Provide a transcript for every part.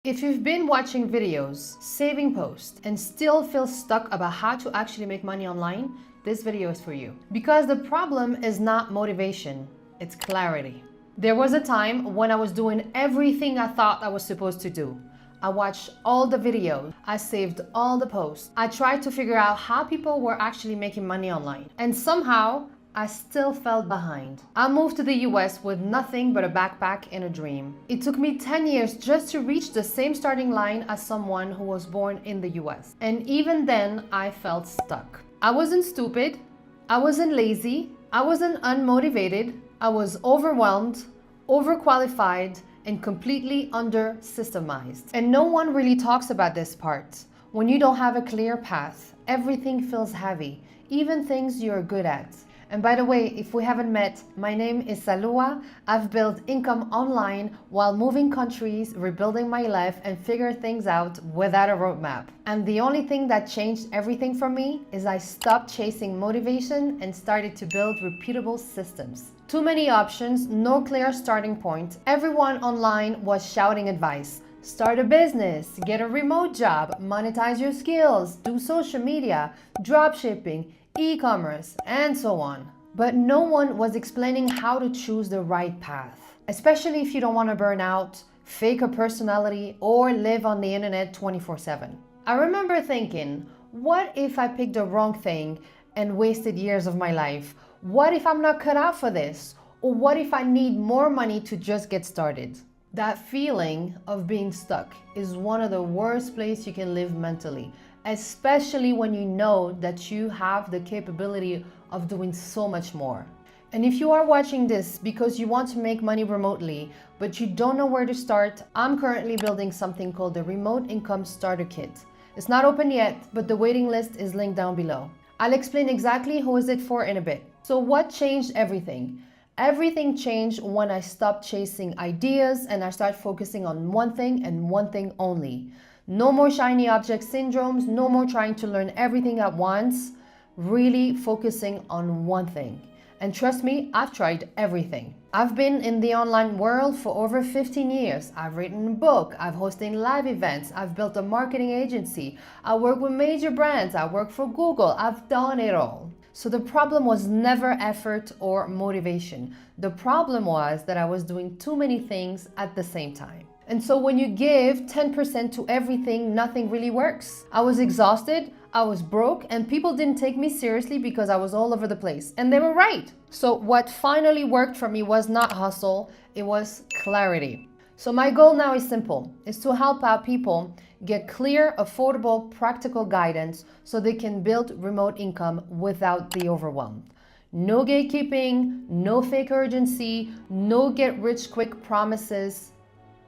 If you've been watching videos, saving posts, and still feel stuck about how to actually make money online, this video is for you. Because the problem is not motivation, it's clarity. There was a time when I was doing everything I thought I was supposed to do. I watched all the videos, I saved all the posts. I tried to figure out how people were actually making money online. And somehow, I still fell behind. I moved to the US with nothing but a backpack and a dream. It took me 10 years just to reach the same starting line as someone who was born in the US. And even then, I felt stuck. I wasn't stupid, I wasn't lazy, I wasn't unmotivated, I was overwhelmed, overqualified, and completely under-systemized. And no one really talks about this part. When you don't have a clear path, everything feels heavy, even things you're good at. And by the way, if we haven't met, my name is Salua. I've built income online while moving countries, rebuilding my life, and figure things out without a roadmap. And the only thing that changed everything for me is I stopped chasing motivation and started to build repeatable systems. Too many options, no clear starting point. Everyone online was shouting advice. Start a business, get a remote job, monetize your skills, do social media, drop shipping, e-commerce, and so on. But no one was explaining how to choose the right path, especially if you don't want to burn out, fake a personality, or live on the internet 24/7. I remember thinking, what if I picked the wrong thing and wasted years of my life? What if I'm not cut out for this? Or what if I need more money to just get started? That feeling of being stuck is one of the worst places you can live mentally, especially when you know that you have the capability of doing so much more. And if you are watching this because you want to make money remotely, but you don't know where to start, I'm currently building something called the Remote Income Starter Kit. It's not open yet, but the waiting list is linked down below. I'll explain exactly who is it for in a bit. So what changed everything? Everything changed when I stopped chasing ideas and I started focusing on one thing and one thing only. No more shiny object syndromes, no more trying to learn everything at once, really focusing on one thing. And trust me, I've tried everything. I've been in the online world for over 15 years. I've written a book, I've hosted live events, I've built a marketing agency, I work with major brands, I work for Google, I've done it all. So the problem was never effort or motivation. The problem was that I was doing too many things at the same time. And so when you give 10% to everything, nothing really works. I was exhausted, I was broke, and people didn't take me seriously because I was all over the place. And they were right. So what finally worked for me was not hustle, it was clarity. So my goal now is simple, is to help out people get clear, affordable, practical guidance so they can build remote income without the overwhelm. No gatekeeping, no fake urgency, no get rich quick promises,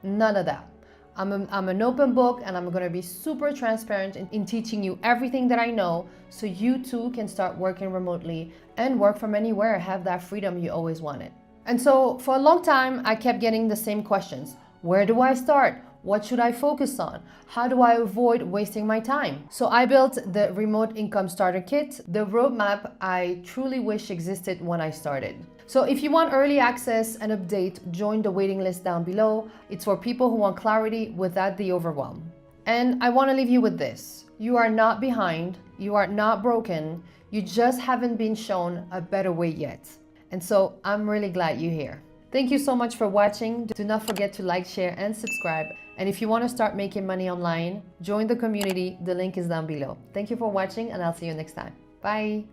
none of that. I'm an open book and I'm gonna be super transparent in teaching you everything that I know so you too can start working remotely and work from anywhere, have that freedom you always wanted. And so for a long time, I kept getting the same questions. Where do I start? What should I focus on? How do I avoid wasting my time? So I built the Remote Income Starter Kit, the roadmap I truly wish existed when I started. So if you want early access and update, join the waiting list down below. It's for people who want clarity without the overwhelm. And I want to leave you with this. You are not behind, you are not broken, you just haven't been shown a better way yet. And so I'm really glad you're here. Thank you so much for watching. Do not forget to like, share, and subscribe. And if you want to start making money online, join the community. The link is down below. Thank you for watching, and I'll see you next time. Bye.